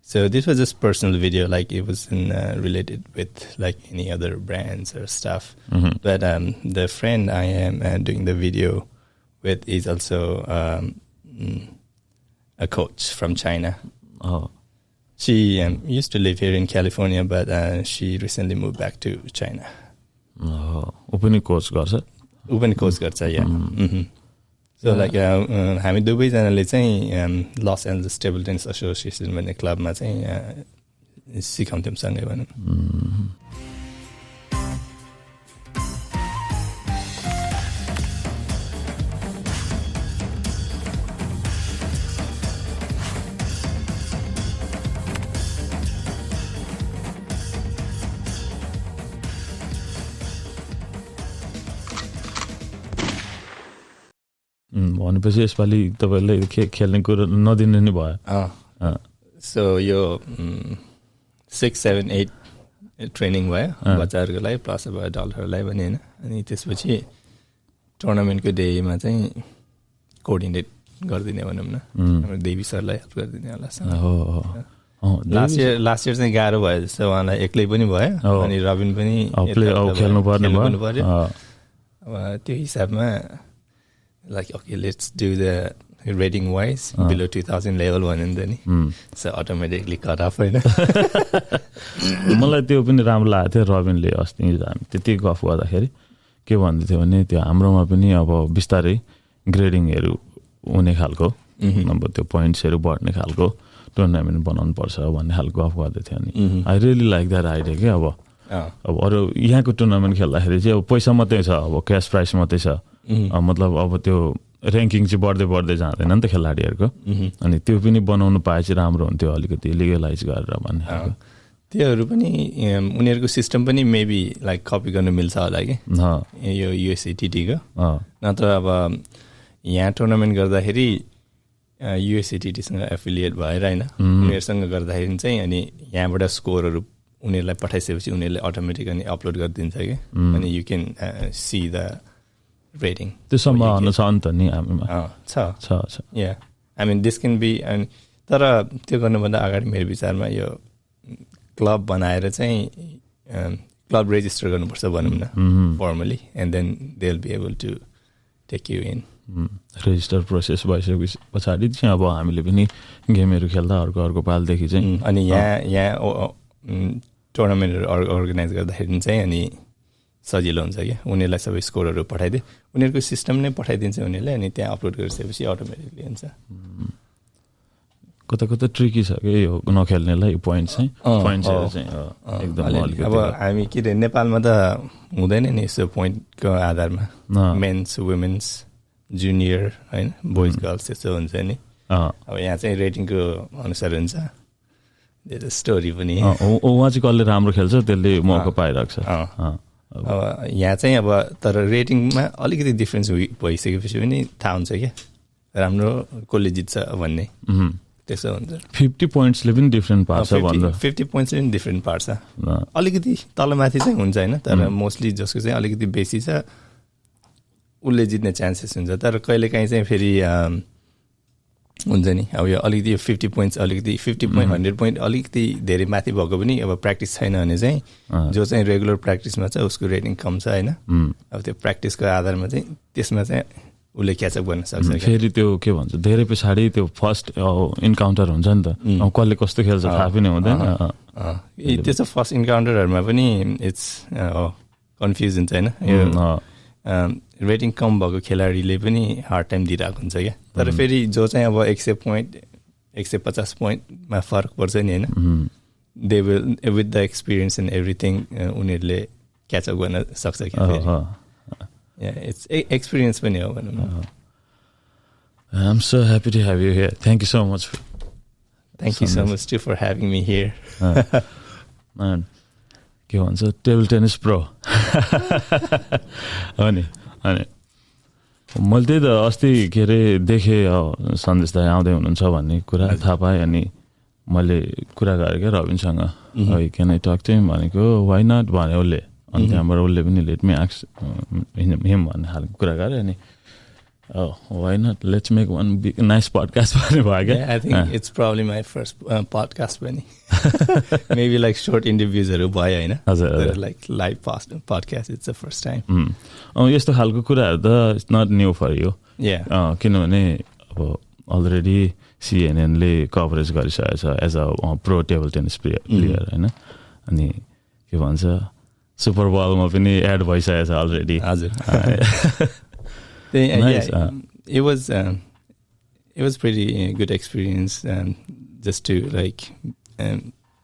So this was just personal video, like it wasn't related with like any other brands or stuff. But the friend I am doing the video with is also a coach from China. Oh. She used to live here in California, but she recently moved back to China. Oh, open coach garcha. Open coach garcha, yeah. So like हामी दुवैजनाले चाहिँ Los Angeles table tennis association भन्ने क्लबमा चाहिँ सिकाउँथ्यौँ सँगै भनौँ. भनेपछि यसपालि तपाईहरुले खेल्ने कुरा नदिनु नि भयो. सो यो 6, 7, 8 ट्रेनिङ भयो बच्चाहरुको लागि प्लस अब एडल्टहरुलाई पनि हैन. अनि त्यसपछि टुर्नामेन्टको डेमा चाहिँ कोअर्डिनेट गर्दिने भनौँ न. हाम्रो देवी सरलाई हेल्प गर्दिने होला. लास्ट इयर चाहिँ गाह्रो भयो जस्तो उहाँलाई एक्लै पनि भयो अनि रबिन पनि खेल्नु पर्यो. अब त्यो हिसाबमा like okay, let's do the rating wise below 2000 level one and then so automatically cut off होइन. मलाई त्यो पनि राम्रो लागेको थियो. रबिनले अस्ति हामी त्यति गफ गर्दाखेरि के भन्दै थियो भने त्यो हाम्रोमा पनि अब बिस्तारै ग्रेडिङहरु हुने खालको अब त्यो पोइन्ट्सहरु बढ्ने खालको टुर्नामेन्ट बनाउनु पर्छ भन्ने खालको गफ गर्दै थियो. अनि I really like that idea के अब अरु यहाँको टुर्नामेन्ट खेल्दाखेरि चाहिँ अब पैसा मात्रै छ, अब क्याश प्राइस मात्रै छ. मतलब अब त्यो र्याङ्किङ चाहिँ बढ्दै जाँदैन नि त खेलाडीहरुको. अनि त्यो पनि बनाउनु पाए चाहिँ राम्रो हुन्थ्यो अलिकति लिगलाइज गरेर भन्ने. त्योहरु पनि उनीहरुको सिस्टम पनि मेबी लाइक कपी गर्न मिल्छ होला के यो युएसएटीटी को. नत्र अब यहाँ टुर्नामेन्ट गर्दाखेरि युएसएटीटी सँग एफिलिएट भएर हैन उनीहरुसँग गर्दाखेरि चाहिँ अनि यहाँबाट स्कोरहरु उनीहरुलाई पठाइसकेपछि उनीहरुले अटोमेटिक अनि अपलोड गरिदिन्छ के. अनि you can see the rating. त्यो सम्भावना छ नि त नि हामीमा. छ. Yeah. I mean this can be and तर त्यो गर्नुभन्दा अगाडि मेरो विचारमा यो क्लब बनाएर चाहिँ क्लब रेजिस्टर गर्नुपर्छ भनौँ न formally and then they will be able to take you in. Register process भइसकेपछि पछाडि चाहिँ अब हामीले पनि गेमहरु खेल्दा अर्को पालदेखि चाहिँ अनि यहाँ टुर्नामेन्टहरु अर्गनाइज गर्दाखेरि चाहिँ अनि सजिलो हुन्छ क्या. उनीहरुलाई सबै स्कोरहरु पठाइदिए उनीहरुको सिस्टम नै पठाइदिन्छ उनीहरुले अनि त्यहाँ अपलोड गरिसकेपछि अटोमेटिकली हुन्छ. कता ट्रिकी छ के यो नखेल्नेलाई पोइन्ट्स चाहिँ एकदम अलिकति. अब हामी के रे नेपालमा त हुँदैन नि यसो पोइन्टको आधारमा. मेन्स वुमेन्स जुनियर हैन बोइज गर्ल्स त्यस्तो हुन्छ नि. अब यहाँ चाहिँ रेटिङको अनुसार हुन्छ. त्यो स्टोरी पनि उहाँ चाहिँ कसले राम्रो खेल्छ त्यसले मौका पाइराख्छ. अब यहाँ चाहिँ अब तर रेटिङमा अलिकति डिफरेन्स भइसकेपछि पनि थाहा हुन्छ क्या राम्रो कसले जित्छ भन्ने. त्यसो हुन्छ. 50 पोइन्ट्सले पनि डिफरेन्ट पार्छ भन्दा 50 पोइन्ट्सले पनि डिफरेन्ट पार्छ. अलिकति तलमाथि चाहिँ हुन्छ हैन तर मोस्टली जसको चाहिँ अलिकति बेसी छ उसले जित्ने चान्सेस हुन्छ. तर कहिलेकाहीँ चाहिँ फेरि हुन्छ नि अब यो अलिकति 50 पोइन्ट्स अलिकति 50 पोइन्ट 100 पोइन्ट अलिकति धेरै माथि भएको पनि अब प्र्याक्टिस छैन भने चाहिँ जो चाहिँ रेगुलर प्र्याक्टिसमा छ उसको रेटिङ कम छ हैन. अब त्यो प्र्याक्टिसको आधारमा चाहिँ त्यसमा चाहिँ उसले क्याचअप गर्न सक्छ. फेरि त्यो के भन्छ धेरै पछाडि त्यो फर्स्ट इन्काउन्टर हुन्छ नि त. कसले कस्तो खेल्छ थाहा पनि हुँदैन. त्यस्तो फर्स्ट इन्काउन्टरहरुमा पनि इट्स कन्फ्युज हुन्छ हैन. रेटिङ कम भएको खेलाडीले पनि हार्ड टाइम दिइरहेको हुन्छ क्या. तर फेरि जो चाहिँ अब 100 पोइन्ट 150 पोइन्टमा फरक पर्छ नि हैन they will with the experience and everything उनीहरूले क्याचअप गर्न सक्छ क्या. इट्स एक्सपिरियन्स पनि हो भनौँ न. I'm so happy to have you here. Thank you so much. Thank you so much too for having me here. Man, के भन्छ टेबल टेनिस प्रो. अनि मैले त्यही त अस्ति के अरे देखेँ सन्देश दाइ आउँदै हुनुहुन्छ भन्ने कुरा थाहा पाएँ. अनि मैले कुरा गरेँ क्या रबिनसँग क्यान आई टक टु हिम भनेको वाइ नट भने उसले. अनि त्यहाँबाट उसले पनि लेट मी आस्क हिम भन्ने खालको कुरा गरेँ. अनि Oh, why not? Let's make one big, nice podcast for you. Yeah, I think it's probably my first podcast पनि. Maybe like short interviews-हरु भयो हैन. हजुर. Like live podcast, it's the first time. यस्तो खालको कुराहरु त it's not new for you. Yeah. किनभने अब already CNN ले कभरेज गरिसकेको छ as a pro table tennis player हैन. अनि के भन्छ सुपर बलमा पनि एड भइसकेको छ अलरेडी. हजुर. Nice. Yeah, it was pretty good experience just to like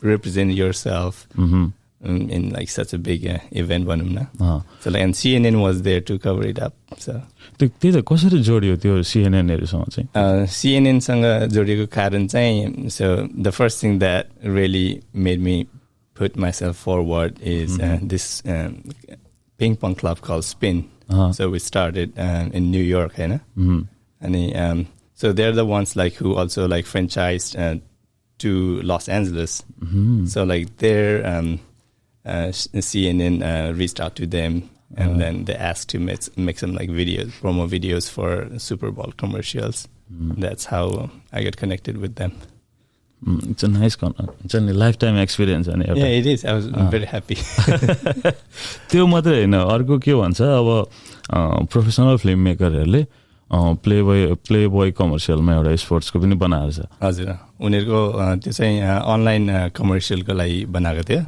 represent yourself in like such a big event भनौँ न. So like and CNN was there to cover it up. So त्यही त कसरी जोडियो त्यो CNNहरुसँग चाहिँ? CNN-सँग जोडिएको कारण चाहिँ so the first thing that really made me put myself forward is this ping pong club called Spin. So we started in New York, you know? And so they're the ones like who also like franchised to Los Angeles. So like their CNN reached out to them and then they asked to make some like videos, promo videos for Super Bowl commercials. That's how I got connected with them. It's a nice it's a lifetime experience. Yeah, it is. I was very happy. त्यो मात्रै हैन अर्को के भन्छ अब professional film मेकरहरुले play boy कमर्सियलमा एउटा स्पोर्ट्सको पनि बनाएको छ. हजुर. उनीहरुको त्यो चाहिँ अनलाइन कमर्सियलको लागि बनाएको थियो.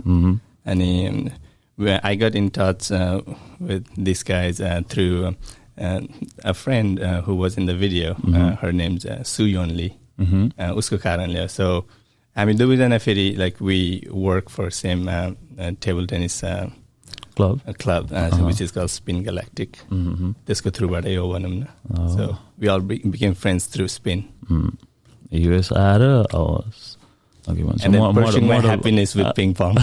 अनि I got in touch with these guys through a friend who was in the video. Her name's Suyon Lee. उसको कारणले. So हामी दुवैजना फेरि like we work for same table tennis club which is called Spin Galactic. त्यसको थ्रुबाटै हो भनौँ न. So we all became friends through Spin. US आएर and then pursuing my happiness with ping pong.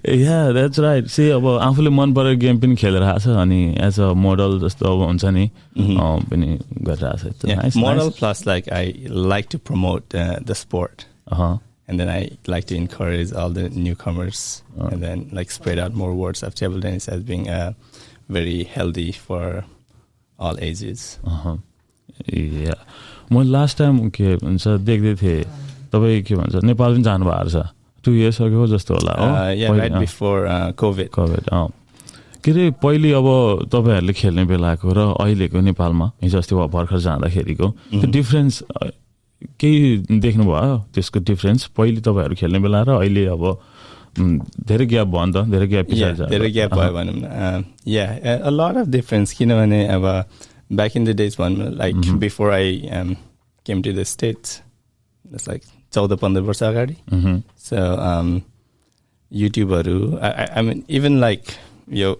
Yeah, that's right. See, अब आफूले मन परेको game पनि खेलिरहेको छ अनि एज अ मोडल जस्तो अब हुन्छ नि पनि गरिरहेको छ. Yeah, model plus like I like to promote the sport. And then I like to encourage all the newcomers and then like spread out more words of table tennis as being very healthy for all ages. Yeah. म last time के भन्छ देख्दै थिएँ तपाईँ के भन्छ नेपाल पनि जानु भएको छ 2 years ago जस्तो होला हो. Yeah, right before COVID. के रे पहिले अब तपाईहरुले खेल्ने बेलाको र अहिलेको नेपालमा हिजो अस्ति भर्खर जाँदाखेरिको त्यो डिफरेन्स केही देख्नु भयो त्यसको डिफरेन्स पहिले तपाईहरु खेल्ने बेला र अहिले अब धेरै ग्याप भयो नि त धेरै ग्याप पछाडि छ धेरै ग्याप भयो भनौँ न. Yeah, a lot of difference किनभने अब back in the days one like before I came to the States, it's like 14-15 वर्ष अगाडि. So YouTubeहरु I mean even like your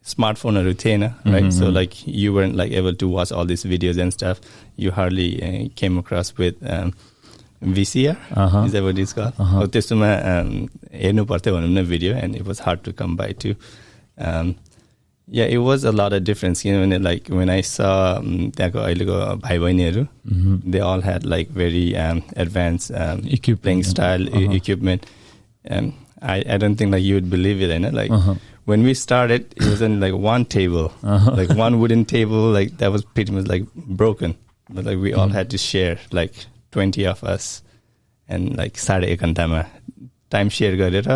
smartphoneहरु थिएन, right? So like you weren't like able to watch all these videos and stuff. You hardly came across with VCR. Is that what it's called? त्यसमा हेर्नु पर्थ्यो भनौँ न video and it was hard to come by too. Yeah, it was a lot of difference, you know, like when I saw त्यहाँको अहिलेको भाइ बहिनीहरु, they all had like very advanced playing style equipment. I don't think like you would believe it, you know, like when we started it wasn't like one table, like one wooden table, like that was pretty much like broken, but like we all had to share like 20 of us and like 1.5 घण्टामा time share गरेर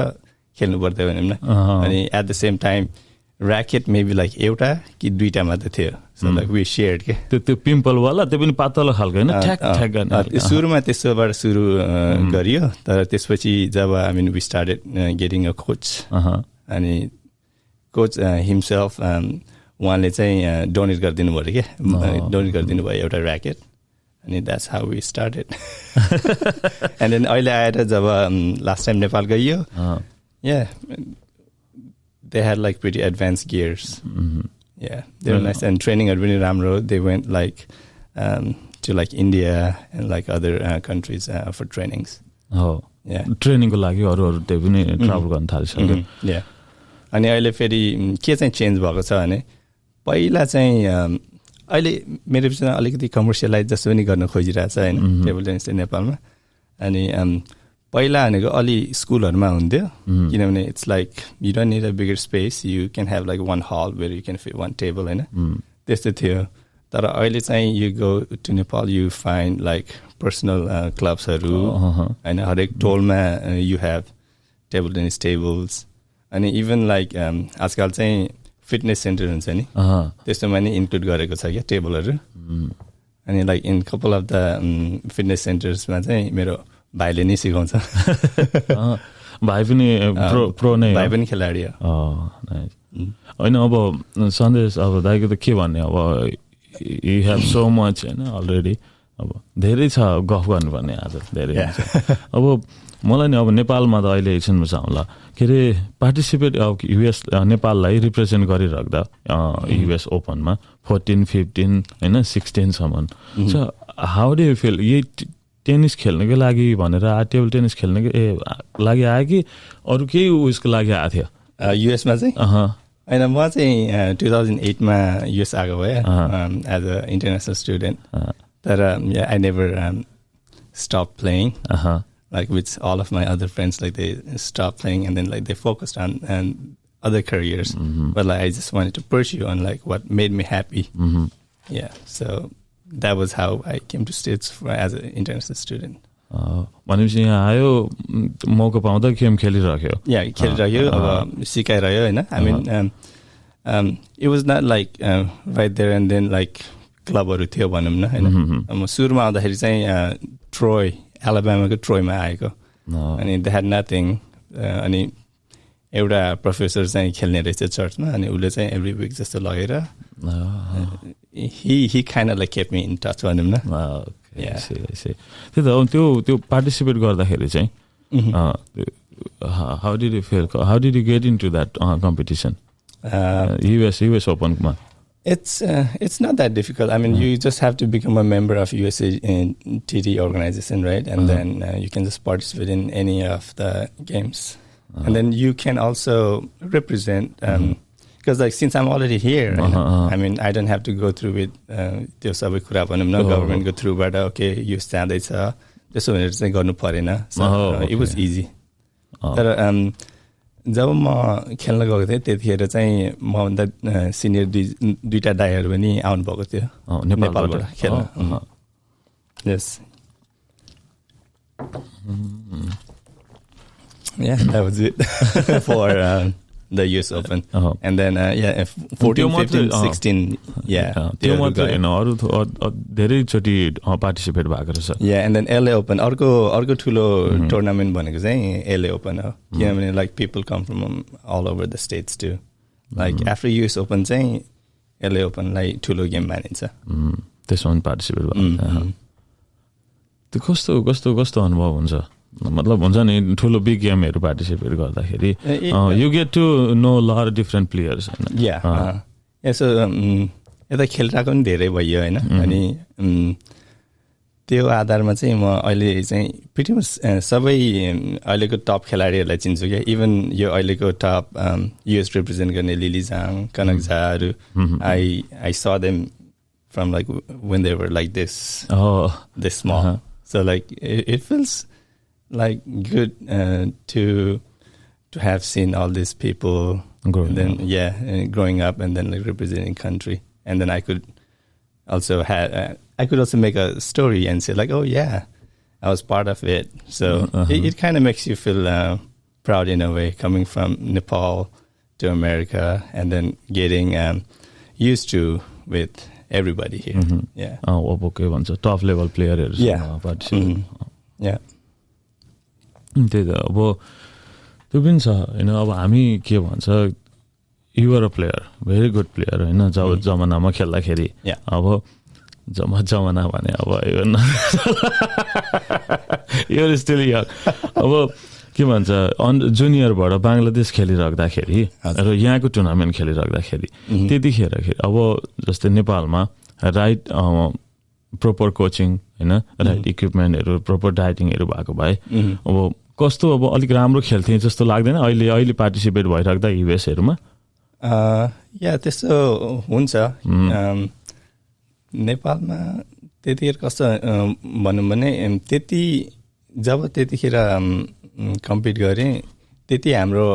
खेल्नु पर्थ्यो भनौँ न. अनि at the same time racket maybe like एउटा कि दुईटा मात्र थियो. So like we shared के त्यो पिम्पल वाला त्यो पनि पातलो खालको हैन ठ्याक ठ्याक गर्ने. सुरुमा त्यसोबाट सुरु गरियो तर त्यसपछि जब I mean we started getting a coach अनि coach himself उहाँले चाहिँ डोनेट गरिदिनु भयो के डोनेट गरिदिनु भयो एउटा racket अनि that's how we started. And then अहिले आएर जब last time नेपाल गइयो, yeah, they had like pretty advanced gears. Yeah, they were nice and training at really राम्रो. They went like to like India and like other countries for trainings. Yeah, training को लागि अरु त्यही पनि travel गर्न थालिसक्यो. Yeah, अनि अहिले फेरि के चाहिँ चेन्ज भएको छ भने पहिला चाहिँ अहिले मेरो विचारमा अलिकति कमर्सियलाइज जस्तो पनि गर्न खोजिरहेछ हैन टेबल टेनिस नेपालमा. अनि पहिला भनेको अलि स्कुलहरुमा हुन्थ्यो किनभने it's like you don't need a bigger space, you can have like one hall where you can fit one table हैन त्यस्तो थियो. तर अहिले चाहिँ you go to Nepal you find like personal क्लब्सहरू होइन हरेक टोलमा you have table tennis tables अनि इभन लाइक आजकल चाहिँ फिटनेस सेन्टर हुन्छ नि त्यस्तोमा नि इन्क्लुड गरेको छ क्या टेबलहरू अनि like in couple of the fitness सेन्टर्समा चाहिँ मेरो भाइले नै सिकाउँछ भाइ पनि प्रो नै भाइ पनि खेलाडी हो होइन अब सन्देश अब दाइको त के भन्ने अब यु हेभ सो मच होइन अलरेडी अब धेरै छ गफ गर्नुपर्ने आज धेरै अब मलाई नि अब नेपालमा त अहिले सुन्नुहोस् होला के अरे पार्टिसिपेट अब युएस नेपाललाई रिप्रेजेन्ट गरिराख्दा युएस ओपनमा 14, 15 होइन 16सम्म so how do you feel यही टेनिस खेल्नको लागि भनेर टेबल टेनिस खेल्नको लागि आयो कि अरू केही उयसको लागि आएको थियो युएसमा चाहिँ होइन म चाहिँ 2008मा युएस आएको भएँ एज अ इन्टरनेसनल स्टुडेन्ट तर I never stop playing like with all of my other friends, like they stopped playing and then like they focused on other careers. But like I just wanted to pursue on like what made me happy. Yeah, so that was how I came to States as an international student. भनेपछि यहाँ आयो मौका पाउँदा game खेलिराख्यो खेलिराख्यो अब सिकाइरह्यो होइन I mean it was not like right there and then like क्लबहरू थियो भनौँ न होइन म सुरुमा आउँदाखेरि चाहिँ ट्रोय एलाबामाको ट्रोयमा आएको अनि दे ह्याड नथिङ अनि एउटा प्रोफेसर चाहिँ खेल्ने रहेछ चर्चमा अनि उसले चाहिँ एभ्री विक जस्तो लगेर he kind of like keep me in touch भनौँ न त्यही त त्यो पार्टिसिपेट गर्दाखेरि चाहिँ how did you feel how did you get into that competition US ओपनमा It's not that difficult. I mean, you just have to become a member of USATT organization, right? And then you can just participate in any of the games. And then you can also represent, because like since I'm already here, I mean, I don't have to go through with त्यो सबै कुरा भनौँ न गभर्मेन्टको थ्रुबाट okay यो जाँदैछ त्यसो भनेर चाहिँ गर्नु परेन इट वाज इजी तर जब म खेल्न गएको थिएँ त्यतिखेर चाहिँ मभन्दा सिनियर दुईटा दाइहरू पनि आउनुभएको थियो नेपालबाट खेल्न यस Yeah, that was it for the US Open. And then, 14, 15, 16, त्यो मात्र हैन अरु धेरैचोटि पार्टिसिपेट भएको रहेछ and then LA Open अर्को ठुलो टुर्नामेन्ट भनेको चाहिँ LA Open हो किनभने like people come from all over the states too. Like after US Open चाहिँ LA Open लाई ठुलो गेम मानिन्छ त्यसमा पार्टिसिपेट भयो त्यो कस्तो अनुभव हुन्छ मतलब हुन्छ नि ठुलो बिग गेमहरु पार्टिसिपेट गर्दाखेरि you get to know lot of different players हैन यसो यता खेलराको पनि धेरै भयो हैन अनि त्यो आधारमा चाहिँ म अहिले चाहिँ प्रिटी मच सबै अहिलेको टप खेलाडीहरुलाई चिन्छु के इभन यो अहिलेको टप युएस रिप्रेजेन्ट गर्ने लिली जाङ कनक झाहरु I saw them from like when they were like this small so like it feels like good to have seen all these people growing up and then like representing country and then I could also make a story and say like oh yeah I was part of it so it kind of makes you feel proud in a way coming from Nepal to America and then getting used to with everybody here okay भन्छ top level प्लेयरहरु participate त्यही त अब त्यो पनि छ हैन अब हामी के भन्छ you are a player very good player हैन जब जमानामा खेल्दाखेरि अब जमाना भने अब यो स्टिल यङ अब के भन्छ जुनियरबाट बंगलादेश खेलिराख्दाखेरि र यहाँको टुर्नामेन्ट खेलिराख्दाखेरि त्यतिखेर अब जस्तै नेपालमा राइट प्रोपर कोचिङ हैन राइट इक्विपमेन्टहरु प्रोपर डाइटिङहरु भएको भए अब कस्तो अब अलिक राम्रो खेल्थे जस्तो लाग्दैन अहिले पार्टिसिपेट भइराख्दा युएसहरुमा त्यस्तो हुन्छ नेपालमा त्यतिखेर कस्तो भनौं भने त्यतिखेर कम्पिट गरे त्यति हाम्रो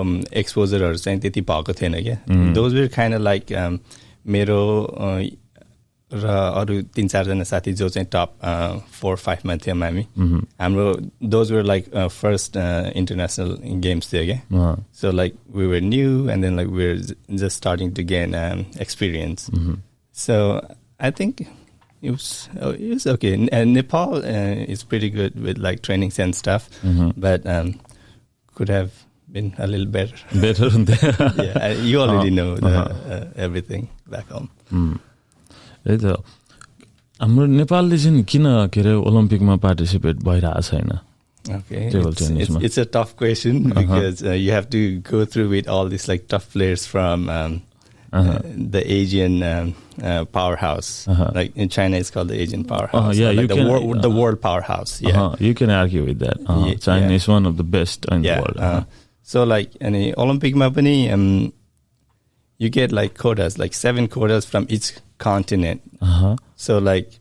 एक्सपोजरहरु चाहिँ त्यति भएको थिएन के those were kind of like मेरो र अरू 3-4 जना साथी जो चाहिँ टप 4-5 मा थियौँ हामी हाम्रो those were like first international games थियो क्या so like we were new and then like we were just starting to gain experience so I think it was okay. And Nepal is pretty good with like trainings and stuff, but could have been a little better. Better than that. Yeah, you already know everything back home. त्यही त हाम्रो नेपालले चाहिँ किन के अरे ओलम्पिकमा participate भइरहेको छैन? Okay, it's a tough question because you have to go through with all these like tough players from the Asian powerhouse. Like in China, it's called the Asian powerhouse. Yeah, like the world powerhouse. Yeah, you can argue with that. China is one of the best in the world. So like any Olympic mapani, you get like quotas, like 7 quotas from each continent. So like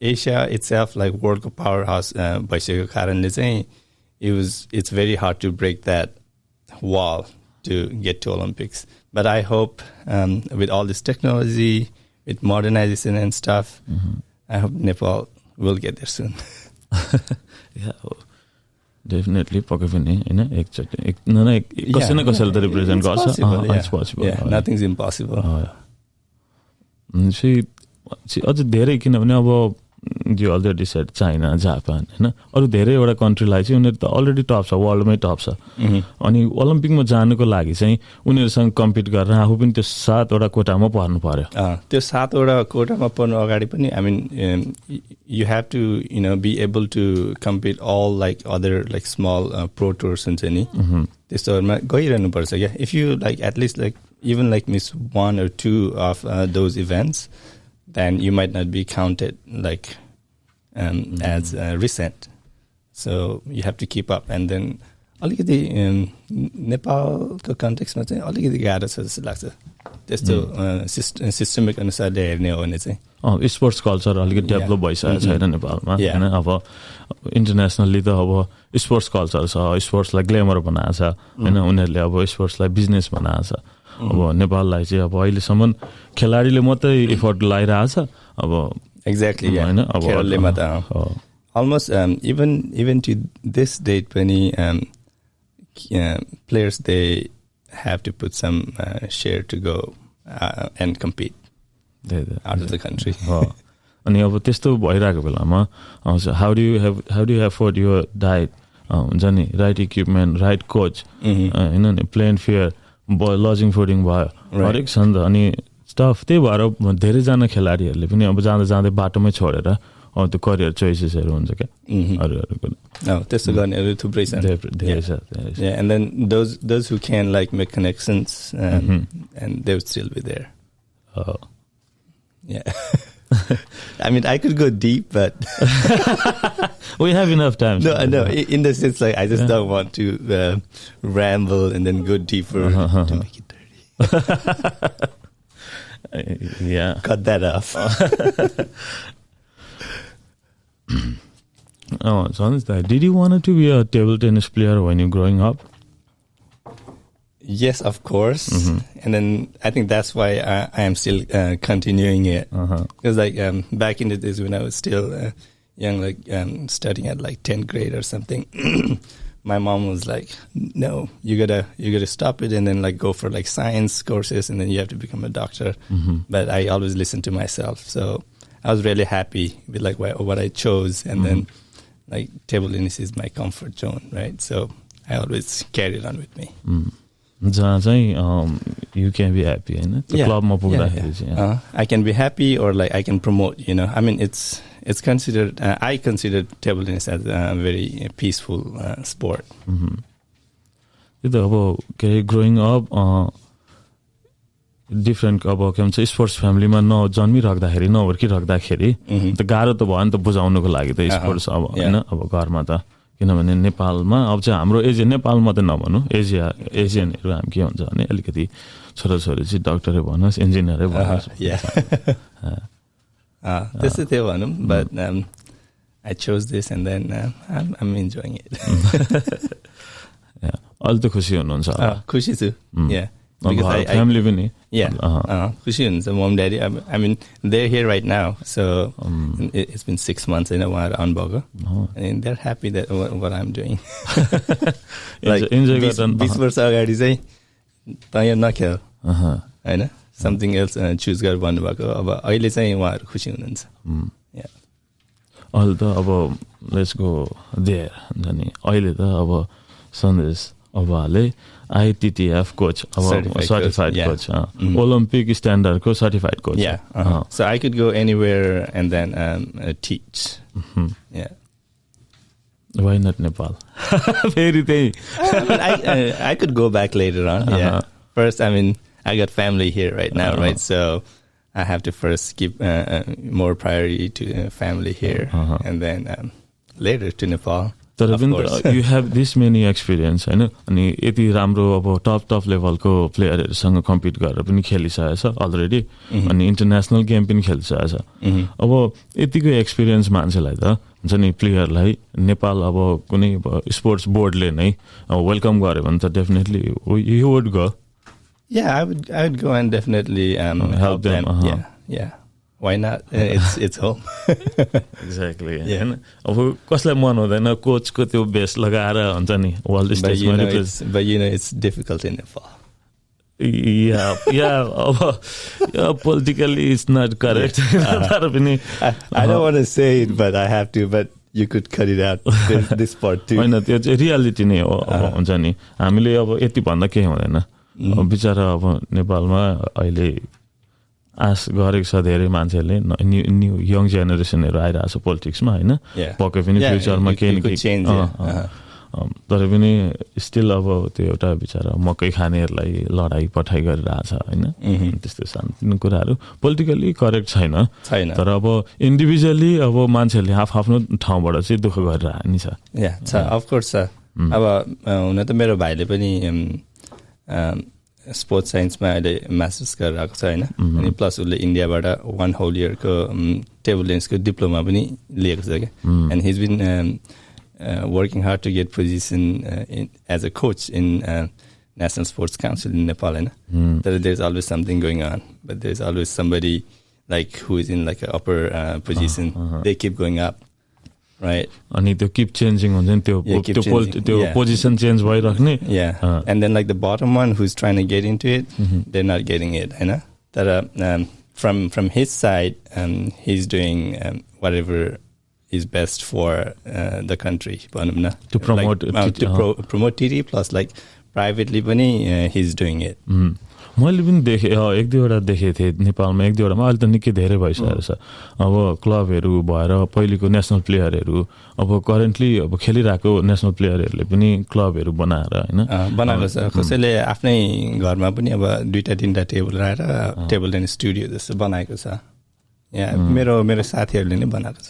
Asia itself, like world powerhouse, bhaiseko karanle चाहिँ it's very hard to break that wall to get to Olympics. But I hope with all this technology, with modernization and stuff, I hope Nepal will get there soon. Yeah, definitely. पक्कै पनि हैन एकचोटि कसै न कसैले त represent गर्छ. It's possible. Yeah, nothing's impossible. अझ धेरै किनभने अब जो अलरेडी सेट चाइना जापान हैन अरू धेरैवटा कन्ट्रीलाई चाहिँ उनीहरू त अलरेडी टप छ वर्ल्डमै टप छ अनि ओलम्पिकमा जानुको लागि चाहिँ उनीहरूसँग कम्पिट गरेर आफू पनि त्यो 7 वटा कोटामा पर्नु पर्यो त्यो 7 वटा कोटामा पर्नु अगाडि पनि I mean you have to be able to compete all like other like small pro tours हुन्छ नि त्यस्तोहरुमा गइरहनु पर्छ क्या if you like at least like even like miss 1 or 2 of those events then you might not be counted like as recent. So you have to keep up. And then अलिकति नेपालको कन्टेक्स्टमा चाहिँ अलिकति गाह्रो छ जस्तो लाग्छ त्यस्तो सिस्टमिक अनुसारले हेर्ने हो भने चाहिँ स्पोर्ट्स कल्चर अलिकति डेभलप भइसकेको छैन नेपालमा हैन अब इन्टरनेसनली त अब स्पोर्ट्स कल्चर छ स्पोर्ट्सलाई ग्लेमर बनाएको छ हैन उनीहरूले अब स्पोर्ट्सलाई बिजनेस बनाएको छ अब नेपाललाई चाहिँ अब अहिलेसम्म खेलाडीले मात्रै एफर्ट लगाइरहेछ अब एक्ज्याक्टली हैन अब खेलले मात्र almost even to this date पनि players they have to put some share to go and compete out of the country. अनि अब त्यस्तो भइरहेको बेलामा how do you afford your diet हुन्छ नि राइट इक्विपमेन्ट राइट कोच हैन नि प्लेन फेयर लजिङ फुडिङ भयो हरेक छ नि त अनि स्टफ त्यही भएर धेरैजना खेलाडीहरूले पनि अब जाँदा जाँदै बाटोमै छोडेर अब त्यो करियर चोइसेसहरू हुन्छ क्या अरूहरूको त्यस्तो गर्नेहरू थुप्रै छन् धेरै छ and then those who can like make connections and they would still be there. I mean, I could go deep, but we have enough time. No, in the sense, like, I just don't want to ramble and then go deeper to make it dirty. Yeah. Cut that off. So did you want to be a table tennis player when you're growing up? Yes, of course. And then I think that's why I am still continuing it. Because like back in the days when I was still young, like studying at like 10th grade or something, my mom was like, no, you gotta stop it and then like go for like science courses and then you have to become a doctor. But I always listened to myself. So I was really happy with like what I chose. And then like table tennis is my comfort zone, right? So I always carry it on with me. जहाँ चाहिँ you can be happy हैन त्यो क्लबमा पुग्दाखेरि चाहिँ I can be happy or like I can promote, you know. I mean it's considered I consider table tennis as a very peaceful sport. त्यो त अब के growing up different अब के भन्छ स्पोर्ट्स फ्यामिलीमा जन्मिराख्दाखेरि नहुर्किराख्दाखेरि त गाह्रो त भयो नि त बुझाउनुको लागि त स्पोर्ट्स अब हैन अब घरमा त किनभने नेपालमा अब चाहिँ हाम्रो एजियन नेपाल मात्रै नभनौँ एजियनहरू हामी के हुन्छ भने अलिकति छोराछोरी चाहिँ डक्टरै भनोस् इन्जिनियरै भनोस् त्यस्तै थियो भनौँ but I chose this and then I'm enjoying it. अहिले त खुसी हुनुहुन्छ खुसी छु फ्यामिली पनि खुसी हुनुहुन्छ mom daddy I mean they here right now so it's been 6 months होइन उहाँहरू आउनुभएको and they are happy that what I am doing enjoy गर्छन् 20 वर्ष अगाडि चाहिँ त यहाँ नखेल होइन समथिङ एल्स चुज गरेर भन्नुभएको अब अहिले चाहिँ उहाँहरू खुसी हुनुहुन्छ अहिले त अब लेट्स गो देयर हुन्छ नि अहिले त अब सन्देश अवाले ITTF coach, certified coach. Olympic standard को certified coach. Yeah. So I could go anywhere and then teach. Yeah. Why not Nepal? Very thing. I could go back later on. Yeah. First, I mean, I got family here right now, right? So I have to first give more priority to family here, and then later to Nepal. तर पनि you have this many experience होइन अनि यति राम्रो अब top लेभलको प्लेयरहरूसँग compete गरेर पनि खेलिसकेको छ अलरेडी अनि इन्टरनेसनल गेम पनि खेलिसकेको छ अब यतिको एक्सपिरियन्स मान्छेलाई त हुन्छ नि प्लेयरलाई नेपाल अब कुनै स्पोर्ट्स बोर्डले नै वेलकम गर्यो भने त definitely you would go I would go and definitely help them. Yeah. Why not? It's home. Exactly. Yeah. अब कसलाई मन हुँदैन कोचको त्यो बेस लगाएर हुन्छ नि वर्ल्ड स्टेजमा but it's difficult in Nepal. Yeah. अब politically it's not correct. तर पनि I don't want to say it but I have to but you could cut it out this part too. हैन त्यो चाहिँ रियालिटी नै हो हुन्छ नि हामीले अब यति भन्दा केही हुँदैन बिचारा अब नेपालमा अहिले आश गरेको छ धेरै मान्छेहरूले न्यू यङ जेनेरेसनहरू आइरहेको छ पोलिटिक्समा होइन पक्कै पनि फ्युचरमा केही तर पनि स्टिल अब त्यो एउटा बिचारा मकै खानेहरूलाई लडाइँ पठाइ गरिरहेछ होइन त्यस्तो सानो कुराहरू पोलिटिकली करेक्ट छैन तर अब इन्डिभिजुअली अब मान्छेहरूले आफ्नो ठाउँबाट चाहिँ दुःख गरिरहेको नि छ अफकोर्स छ अब हुन त मेरो भाइले पनि स्पोर्ट्स साइन्समा अहिले मास्टर्स गरेर आएको छ होइन अनि प्लस उसले इन्डियाबाट 1 whole yearको टेबल टेनिसको डिप्लोमा पनि लिएको छ क्या and his been working hard to get position as a coach in national sports council in Nepal होइन तर there is always something going on but there is always somebody like who is in like upper position they keep going up right अनि त्यो keep changing हुन्छ नि त्यो पोजिसन change भइराख्ने and then like the bottom one who's trying to get into it they're not getting it हैन तर from his side he's doing whatever is best for the country भनौं न to promote promote TT plus like privately पनि he's doing it मैले पनि देखेँ एक दुईवटा देखेको थिएँ नेपालमा एक दुईवटामा अहिले त निकै धेरै भइसकेको छ अब क्लबहरू भएर पहिलेको नेसनल प्लेयरहरू अब करेन्टली अब खेलिरहेको नेसनल प्लेयरहरूले पनि क्लबहरू बनाएर होइन बनाएको छ कसैले आफ्नै घरमा पनि अब 2-3 टेबल राखेर टेबल टेनिस स्टुडियो जस्तो बनाएको छ मेरो साथीहरूले नै बनाएको छ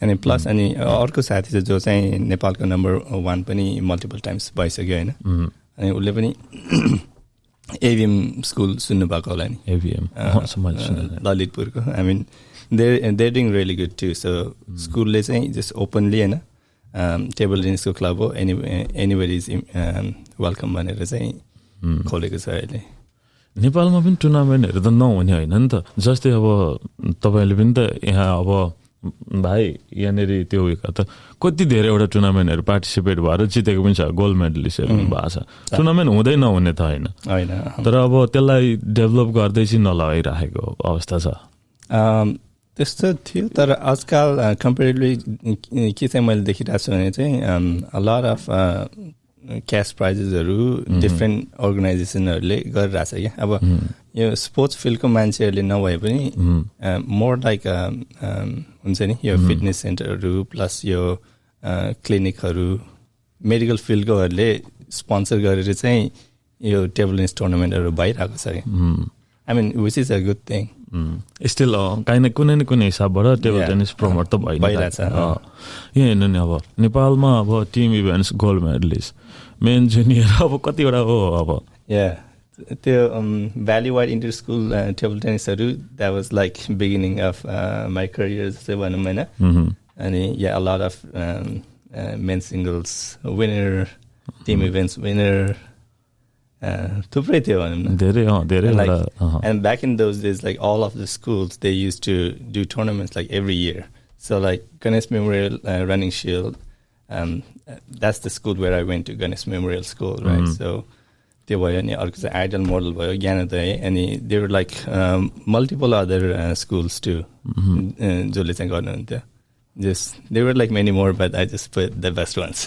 अनि प्लस अनि अर्को साथी छ जो चाहिँ नेपालको नम्बर 1 पनि मल्टिपल टाइम्स भइसक्यो होइन अनि उसले पनि AVM स्कुल सुन्नु भएको होला नि AVM ललितपुरको I mean they're doing really good too so स्कुलले चाहिँ जस्ट ओपनली हैन टेबल टेनिसको क्लब हो anybody is welcome भनेर चाहिँ खोलेको छ अहिले नेपालमा पनि टुर्नामेन्टहरु त नहुने हैन नि त जस्तै अब तपाईले पनि त यहाँ अब भाइ यहाँनेरि त्यो त कति धेरैवटा टुर्नामेन्टहरु पार्टिसिपेट भएर जितेको पनि छ गोल्ड मेडलिस्टहरु पनि भएको छ टुर्नामेन्ट हुँदै नहुने त हैन तर अब त्यसलाई डेभलप गर्दै चाहिँ नलगाइराखेको अवस्था छ त्यस्तो थियो तर आजकल कम्पेरेटिभली के चाहिँ मैले देखिरहेको छु भने चाहिँ a lot of क्याश प्राइजेसहरु डिफरेन्ट अर्गनाइजेसनहरुले गरिरहेछ क्या अब यो स्पोर्ट्स फिल्डको मान्छेहरुले नभए पनि मोर लाइक हुन्छ नि यो फिटनेस सेन्टरहरु प्लस यो क्लिनिकहरु मेडिकल फिल्डकोहरुले स्पोन्सर गरेर चाहिँ यो टेबल टेनिस टुर्नामेन्टहरु भइरहेको छ I mean which is a good thing still कुनै न कुनै हिसाबबाट टेबल टेनिस प्रमोट त भइरहेछ यहाँ हेर्नु नि अब नेपालमा अब team events gold medalist men junior अब कतिवटा हो अब त्यो valley wide inter school table टेनिसहरु that was like beginning of my career जस्तै भनौँ होइन अनि a lot of men singles winner team events winner थुप्रै थियो भनौँ न धेरै and back in those days like all of the schools they used to do tournaments like every year. So like Ganesh Memorial Running Shield, that's the school where I went to, Ganesh Memorial School, right? So त्यो भयो अनि अर्को चाहिँ idol model भयो ज्ञानोदय अनि there were like multiple other schools too जसले चाहिँ गर्नुहुन्थ्यो. Just there were like many more but I just put the best ones.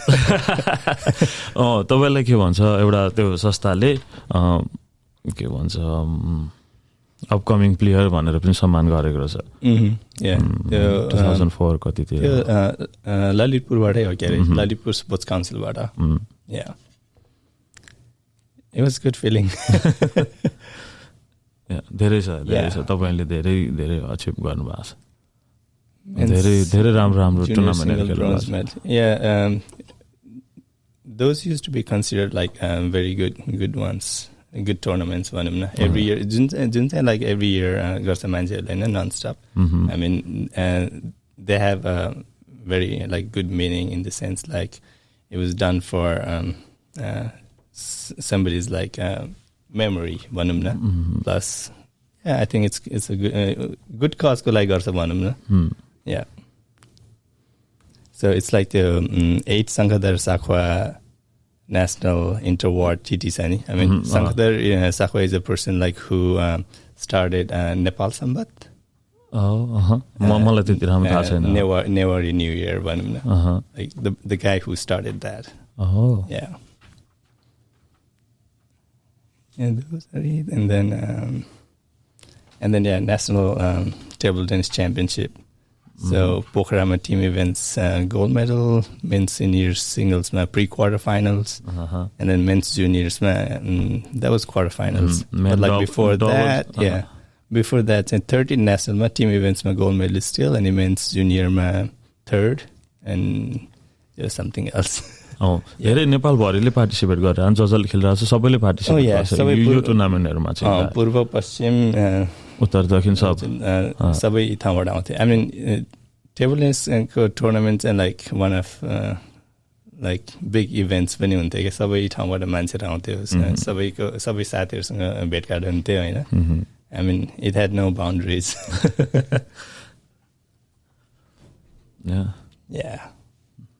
तपाईलाई के भन्छ एउटा त्यो संस्थाले के भन्छ अपकमिङ प्लेयर भनेर पनि सम्मान गरेको रहेछ. 2004 कति थियो ललितपुरबाटै हो के अरे ललितपुर स्पोर्ट्स काउन्सिलबाट. Yeah. It was a good feeling. धेरै छ तपाईले धेरै अचिभ गर्नुभएको छ. धेरै राम्रो टुर्नामेन्टहरु खेल्नुभएको छ. Yeah, those used to be considered like very good ones, good tournaments भनौँ न. Every year जुन चाहिँ like every year गर्छ मान्छेहरुले हैन non stop. I mean they have a very like good meaning in the sense like it was done for somebody's like memory भनौँ न. Plus yeah, I think it's a good cause को लागि गर्छ भनौँ न. Yeah. So it's like the 8th Sankadar Sakwa National Interward TT Sani. I mean, Sankadar Sakwa is a person like who started Nepal Sambat. मलाई त्यति राम्रो थाहा छैन. Newari New Year भनौँ न. Like the guy who started that. Yeah. And those are it. And then yeah, National Table Tennis Championship. So Pokharama team events, gold medal, men's seniors singles pre-quarter finals, and then men's juniors that was quarterfinals. But like before that, before that, 13 national team events gold medalist still, and men's junior third, and something else. धेरै Nepal भरिले participate गरेर जजले खेलिरहेको छ सबैले participate गर्छ यो टुर्नामेन्टहरुमा चाहिँ. पूर्व पश्चिम उत्तर दक्षिण सबै ठाउँबाट आउँथे. I mean टेबल टेनिस को टुर्नामेन्ट चाहिँ like one of like big events पनि हुन्थ्यो कि सबै ठाउँबाट मान्छेहरु आउँथ्यो. सबै साथीहरुसँग भेटघाट हुन्थ्यो हैन. I mean it had no boundaries. Yeah.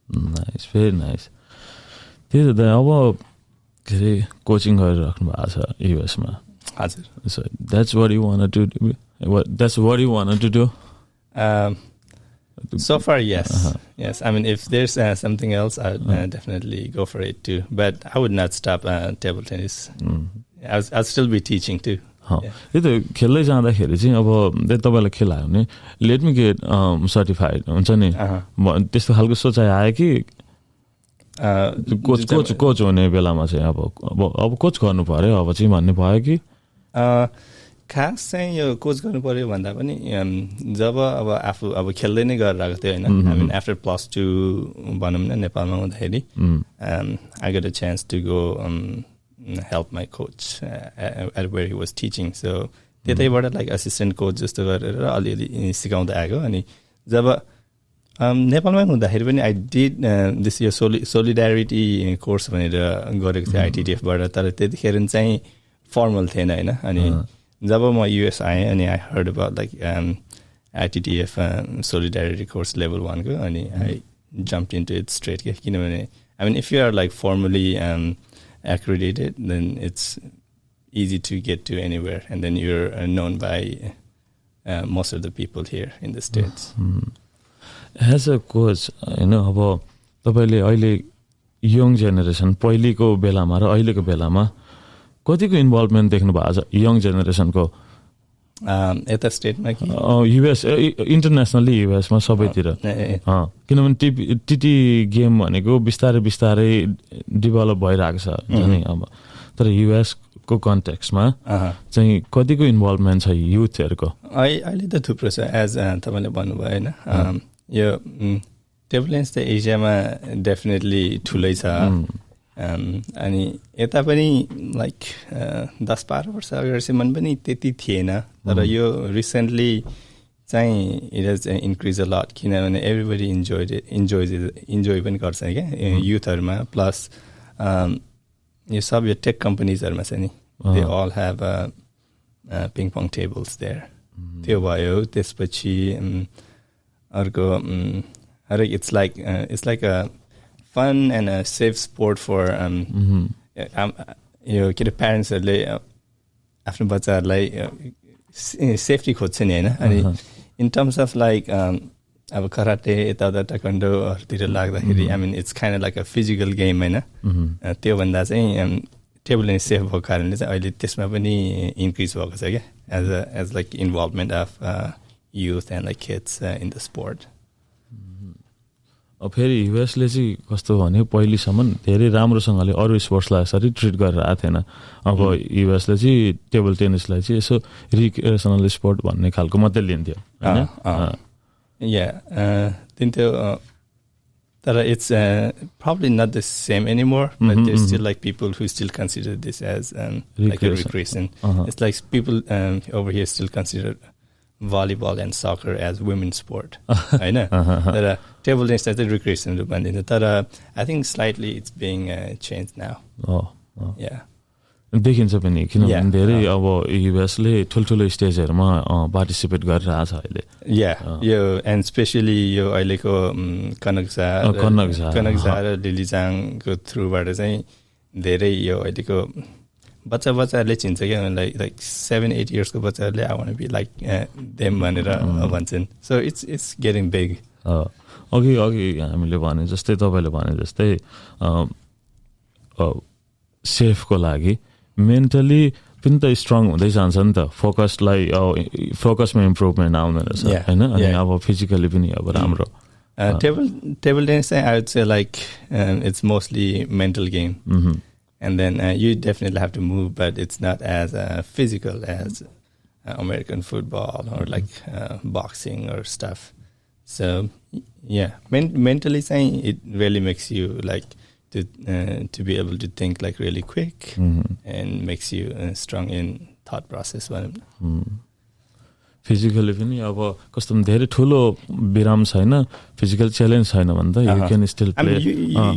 Nice, very nice. त्यही त अब के अरे कोचिङ गरिराख्नु भएको छ युएस मा. हजुर. So that's what you wanted to do. That's what you wanted to do. So far, yes. Yes. I mean, if there's something else, I'd definitely go for it too. But I would not stop table tennis. I'll still be teaching too. त्यही त खेल्दै जाँदाखेरि चाहिँ अब तपाईलाई खेलायो भने let me get certified हुन्छ नि त्यस्तो खालको सोचाइ आयो कि कोच हुने बेलामा चाहिँ अब कोच गर्नु पर्यो अब चाहिँ भन्ने भयो कि खास चाहिँ यो कोच गर्नु पर्यो भन्दा पनि जब अब आफू अब खेल्दै नै गरिरहेको थियो हैन. I mean after +2 भनौँ न नेपालमा हुँदाखेरि I got a chance to go help my coach at where he was teaching. So त्यतैबाट like assistant coach जस्तो गरेर अलिअलि सिकाउँदै आएको. अनि जब नेपालमै हुँदाखेरि पनि I did this year solidarity course भनेर गरेको थिएँ ITTF बाट. तर त्यतिखेर चाहिँ फर्मल थिएन हैन. अनि जब म US आएँ अनि I heard about like ITTF solidarity course level 1 को अनि I jumped into it straight के किनभने I mean if you are like formally accredited, then it's easy to get to anywhere, and then you're known by most of the people here in the States. As a coach, अब तपाईले अहिले young generation पहिलेको बेलामा र अहिलेको बेलामा कतिको involvement देख्नु भएको छ यङ जेनेरेसनको यता स्टेटमा कि युएस इन्टरनेसनली युएसमा सबैतिर किनभने टिटी गेम भनेको बिस्तारै डेभलप भइरहेको छ नि अब तर युएस को कन्टेक्स्टमा चाहिँ कतिको इन्भल्भमेन्ट छ युथहरुको अहिले त थुप्रो छ एज तपाईले भन्नुभयो हैन यो टेबल टेनिस त एसियामा डेफिनेटली ठुलै छ अनि यता पनि लाइक 10-12 वर्ष अगाडिसम्म पनि त्यति थिएन तर यो रिसेन्टली चाहिँ it has increase a lot किनभने एभ्रीबडी इन्जोय पनि गर्छ क्या युथहरुमा प्लस यो सब यो टेक कम्पनीजहरूमा छ नि they all have ping pong tables there त्यो भयो त्यसपछि अर्को it's like a fun and a safe sport for यो के अरे प्यारेन्ट्सहरूले आफ्नो बच्चाहरूलाई सेफ्टी खोज्छ नि होइन अनि इन टर्म्स अफ लाइक अब कराटे यताउता टाइक्वान्डोहरूतिर लाग्दाखेरि I mean it's kind like a physical game होइन त्योभन्दा चाहिँ टेबल टेनिस सेफ भएको कारणले चाहिँ अहिले त्यसमा पनि इन्क्रिज भएको छ क्या as like involvement of youth and like kids in the sport फेरि युएसले चाहिँ कस्तो भने पहिलेसम्म धेरै राम्रोसँगले अरू स्पोर्ट्सलाई यसरी ट्रिट गरेर आएको थिएन अब युएसले चाहिँ टेबल टेनिसलाई चाहिँ यसो रिक्रिएसनल स्पोर्ट भन्ने खालको मात्रै लिन्थ्यो दिन्थ्यो तर it's probably not the same anymore but there's still like people who still consider this as like a recreation. It's like people over here still consider volleyball and soccer as women's sport. I know. Table tennis is a recreation. But I think slightly it's being changed now. Yeah. देखिन्छ पनि किनभने धेरै अब युएसले ठुल्ठुलो स्टेजहरूमा participate गरिरहेछ अहिले यो and specially यो अहिलेको कनकझा र लिलिजाङको थ्रुबाट चाहिँ धेरै यो अहिलेको बच्चाहरूले चिन्छ क्या लाइक 7-8 इयर्सको बच्चाहरूले I want be like them भनेर भन्छन् सो इट्स गेटिङ बिग अघि हामीले भने जस्तै तपाईँले भने जस्तै सेफको लागि मेन्टली पनि त स्ट्रङ हुँदै जान्छ नि त फोकसमा इम्प्रुभमेन्ट आउँदैन रहेछ होइन अनि अब फिजिकली पनि अब राम्रो टेबल टेनिस चाहिँ I would say like it's mostly mental game and then you definitely have to move but it's not as physical as American football or like boxing or stuff so yeah mentally saying it really makes you like to be able to think like really quick and makes you strong in thought process physically पनि अब कस्तो धेरै ठुलो विराम छैन physical challenge छैन भने त you can still play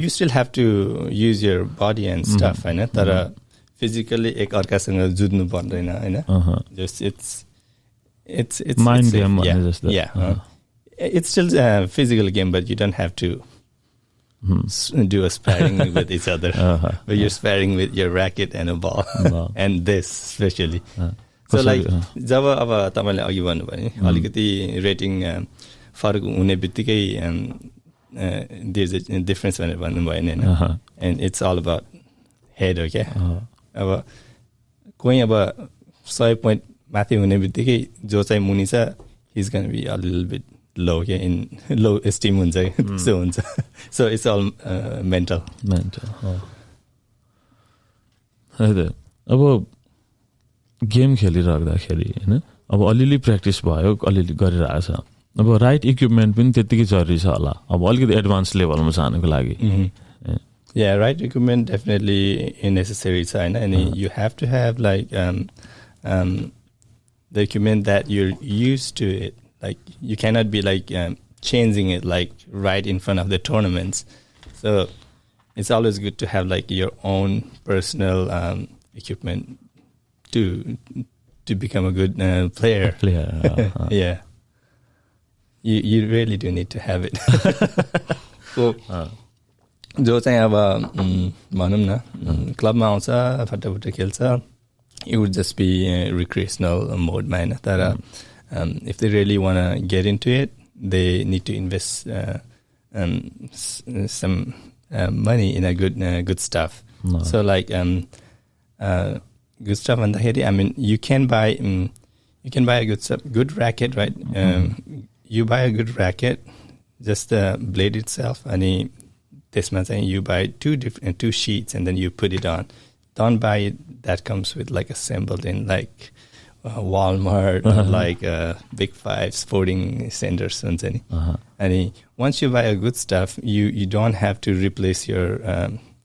you still have to use your body and stuff होइन तर फिजिकली एक अर्कासँग जुझ्नु पर्दैन होइन जस्ट इट्स माइन्ड गेम भने जस्तो it's still physical game but you don't have to do a sparring with each other but you're sparring with your racket and a ball and this especially so like जब अब तपाईँले अघि भन्नुभयो नि अलिकति rating फरक हुने बित्तिकै डिफरेन्स भनेर भन्नुभयो नि होइन and it's all about head हो क्या अब कोही अब 100 पोइन्ट माथि हुने बित्तिकै जो चाहिँ मुनि छ he's gonna be a little bit low क्या इन लो एस्टिम हुन्छ त्यस्तो हुन्छ सो इट्स अल मेन्टल अब गेम खेलिराख्दाखेरि होइन अब अलिअलि प्र्याक्टिस भयो अलिअलि गरिरहेको छ अब राइट इक्विपमेन्ट पनि त्यत्तिकै जरुरी छ होला अब अलिकति एडभान्स लेभलमा जानुको लागि राइट इक्विपमेन्ट डेफिनेटली नेसेसरी छ होइन अनि you have to have like the equipment that you're use to it like you cannot be like changing it like right in front of the tournaments so it's always good to have like your own personal equipment to become a good player yeah you really do need to have it so जो चाहिँ अब भनौँ न क्लबमा आउँछ फटाफट खेल्छ it would just be recreational mode होइन तर if they really want to get into it, they need to invest some money in a good stuff. So like good stuff. And I mean, you can buy a good racket, right? You buy a good racket, just the blade itself, and this month you buy two sheets, and then you put it on. Don't buy it that comes with like assembled in like Walmart or like Big Five sporting centers and once you buy a good stuff you don't have to replace your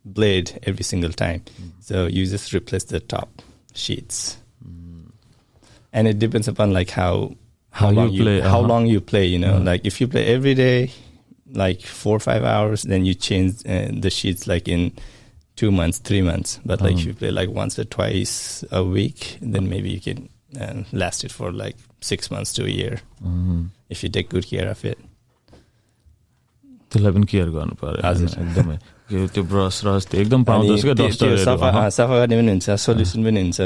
blade every single time so you just replace the top sheets and it depends upon like how long you play you know like if you play every day like 4 or 5 hours then you change the sheets like in 2 months, 3 months. But like if you play like once or twice a week, then maybe you can last it for like 6 months to a year if you take good care of it. त्यसलाई पनि care गर्नु पर्यो एकदमै त्यो brush रस एकदम पाउँदछ के डस्टर सफा गर्ने पनि हुन्छ सोल्युसन पनि हुन्छ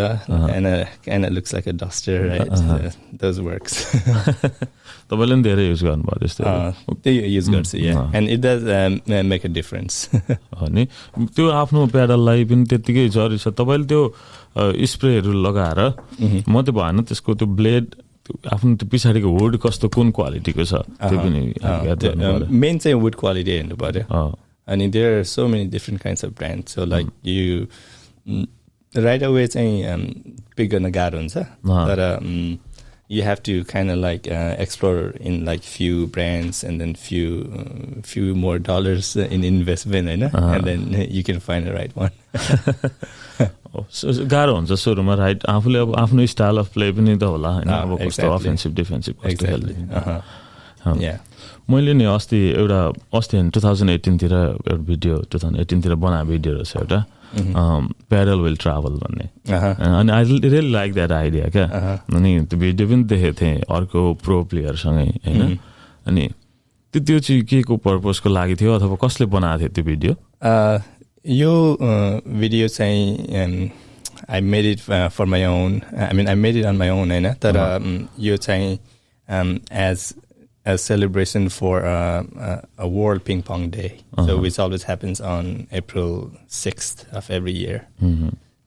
and it looks like a duster, right? Those works. तपाईले पनि धेरै युज गर्नुभयो त्यस्तो त्यही युज गर्छु and it does make a difference. अनि त्यो आफ्नो प्याडललाई पनि त्यतिकै जरुरी छ तपाईले त्यो स्प्रेहरू लगाएर मात्रै भएन त्यसको त्यो ब्लेड आफ्नो त्यो पछाडिको वुड कस्तो कुन क्वालिटीको छ त्यो पनि मेन चाहिँ वुड क्वालिटी हेर्नु पर्यो अनि there are so many different kinds of brands, so like you right away चाहिँ pick गर्न गाह्रो हुन्छ तर you have to kind of like explore in like few brands and then few more dollars in investment, and then you can find the right one. गाह्रो हुन्छ सुरुमा right आफूले अब आफ्नो स्टाइल अफ प्ले पनि त होला हैन अब कस्तो अफेन्सिभ डिफेन्सिभ कस्तो खेल्ने मैले नि अस्ति 2018 तिर एउटा भिडियो 2018 तिर बनाएको भिडियो रहेछ एउटा प्याडल विल ट्राभल भन्ने अनि I really like that idea क्या अनि त्यो भिडियो पनि देखेको थिएँ अर्को प्रो प्लेयरसँगै हैन अनि त्यो चाहिँ के को पर्पसको लागि थियो अथवा कसले बनाएको थियो त्यो भिडियो यो भिडियो चाहिँ I made it for my own. I mean, I made it on my own, हैन तर यो चाहिँ as a celebration for a World Ping Pong Day, so which always happens on April 6th of every year.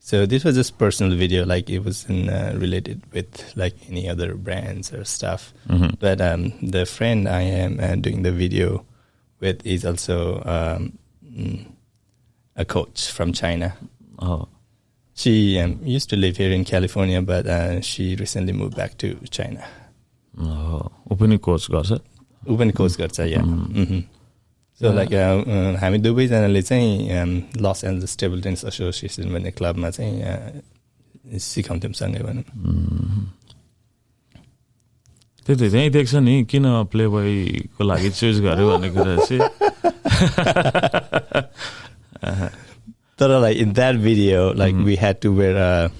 So this was just personal video, like it wasn't related with like any other brands or stuff. But the friend I am doing the video with is also a coach from China. She used to live here in California, but she recently moved back to China. Open coach garcha? Open coach garcha, yeah. So like हामी दुवैजनाले चाहिँ Los Angeles table tennis association भन्ने क्लबमा चाहिँ सिकाउँथ्यौँ सँगै भनौँ त्यही त्यही देख्छ नि किन प्ले बोयको लागि चुज गर्यो भन्ने कुरा चाहिँ But like in that video, like we had to wear a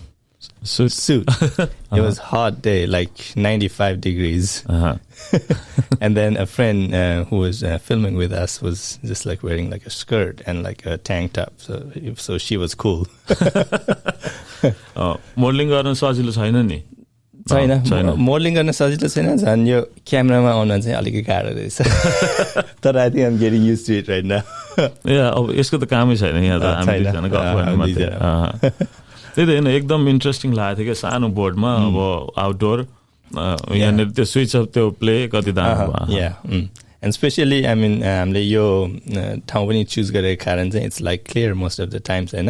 suit. It was hot day, like 95 degrees. And then a friend who was filming with us was just like wearing like a skirt and like a tank top. So she was cool. Modeling गर्न सजिलो छैन नि छैन modelling गर्न सजिलो छैन झन् यो क्यामेरामा आउन चाहिँ अलिकति गाह्रो रहेछ तर I think I am getting used to it right now अब यसको त कामै छैन यहाँ त हामी दुईजना गफ गर्ने मात्रै त्यही त हैन एकदम इन्ट्रेस्टिङ लागेको थियो के सानो बोर्डमा अब आउटडोर यहाँनिर त्यो स्विच अफ त्यो प्ले कति दामी भयो and especially I mean हामीले यो ठाउँ पनि चुज गरेको कारण चाहिँ it's like clear most of the times हैन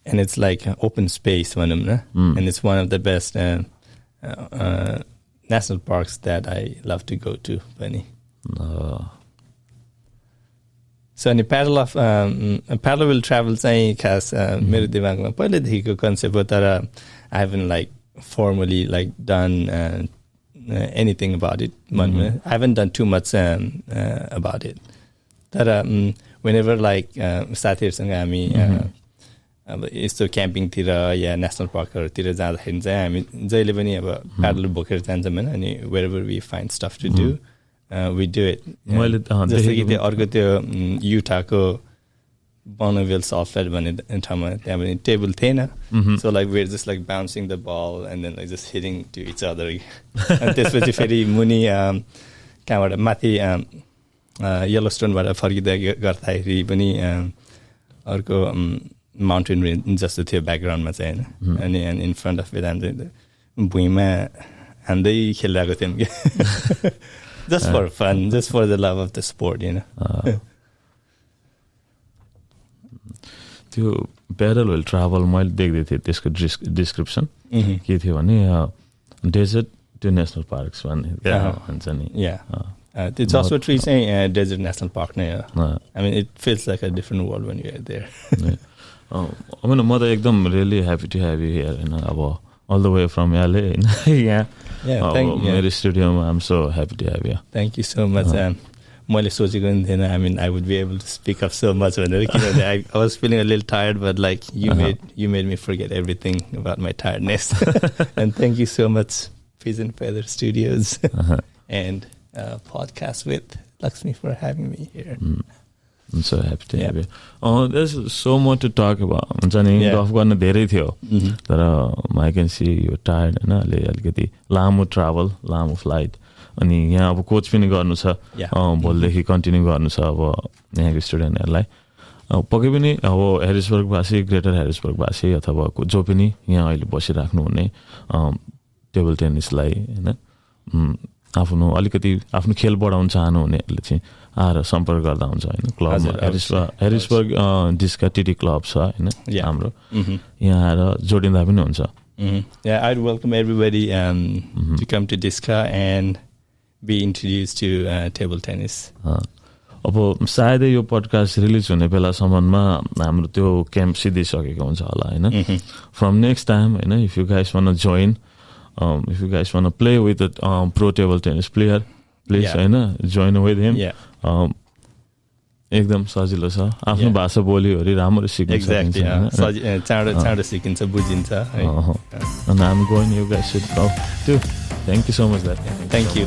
and it's like open space and it's one of the best national parks that I love to go to Bunny. So any paddle will travel चाहिँ खास मेरो दिमागमा पहिलेदेखिको concept हो तर I haven't like formally like done anything about it. I haven't done too much about it. तर whenever like साथीहरुसँग हामी अब यस्तो क्याम्पिङतिर या नेसनल पार्कहरूतिर जाँदाखेरि चाहिँ हामी जहिले पनि अब प्याडल बोकेर जान्छौँ हैन अनि wherever we find stuff to do we do it. मैले जस्तो कि त्यो अर्को त्यो युटाको Bonneville Salt Flat भन्ने ठाउँमा त्यहाँ पनि टेबल थिएन so like we're just like bouncing the ball and then like just hitting to each other अनि त्यसपछि फेरि मुनि कहाँबाट माथि येलोस्टोनबाट फर्किँदै गर्दाखेरि पनि अर्को माउन्टेन रेन्ज जस्तो थियो ब्याकग्राउन्डमा चाहिँ हैन अनि इन फ्रन्ट अफ इट हामी भुइँमा हान्दै खेलिरहेको थियौँ कि just for fun just for the love of the sport हैन त्यो प्याडल विल ट्राभल मैले देख्दै थिएँ त्यसको डिस्क्रिप्सन के थियो भने डेजर्ट टु नेसनल पार्क्स भन्ने भन्छ नि त्यो जसो ट्री चाहिँ डेजर्ट नेसनल पार्क नै हो I mean it feels like a different world when you are there I mean, mother एकदम really happy to have you here, you know, all the way from LA. Yeah, Mary Studio, I'm so happy to have you. Thank you so much. मैले सोचेको पनि थिएन I mean I would be able to speak up so much भनेर किनभने I was feeling a little tired but like you made me forget everything about my tiredness and thank you so much Pigeon Feather Studios and podcast with Lakshmi for having me here. I'm so happy to have you. There's so much to talk about. हुन्छ नि गफ गर्न धेरै थियो तर I can see you're tired हैन अलिकति लामो ट्राभल लामो फ्लाइट अनि यहाँ अब कोच पनि गर्नु छ भोलिदेखि कन्टिन्यू गर्नु छ अब यहाँको स्टुडेन्टहरूलाई पक्कै पनि अब हेरिसबर्गवासी ग्रेटर हेरिसबर्गवासी अथवा जो पनि यहाँ अहिले बसिराख्नु हुने टेबल टेनिसलाई होइन आफ्नो अलिकति आफ्नो खेल बढाउन चाहनु हुनेहरूले चाहिँ आएर सम्पर्क गर्दा हुन्छ होइन क्लबमा हेरिसबर्ग डिस्का टिटी क्लब छ होइन हाम्रो यहाँ आएर जोडिँदा पनि हुन्छ Yeah, I'd welcome everybody to come to Disca and be introduced to table tennis. अब सायदै यो पडकास्ट रिलिज हुने बेलासम्ममा हाम्रो त्यो क्याम्प सिद्धिसकेको हुन्छ होला होइन फ्रम नेक्स्ट टाइम होइन if you guys one join if you guys want to play with a pro table tennis player, please join with him. एकदम सजिलो छ आफ्नो भाषा बोलीहरु राम्ररी सिक्न सकिन्छ चाँडो सिकिन्छ बुझिन्छ and I'm going you guys should go too. Thank you so much. Thank you.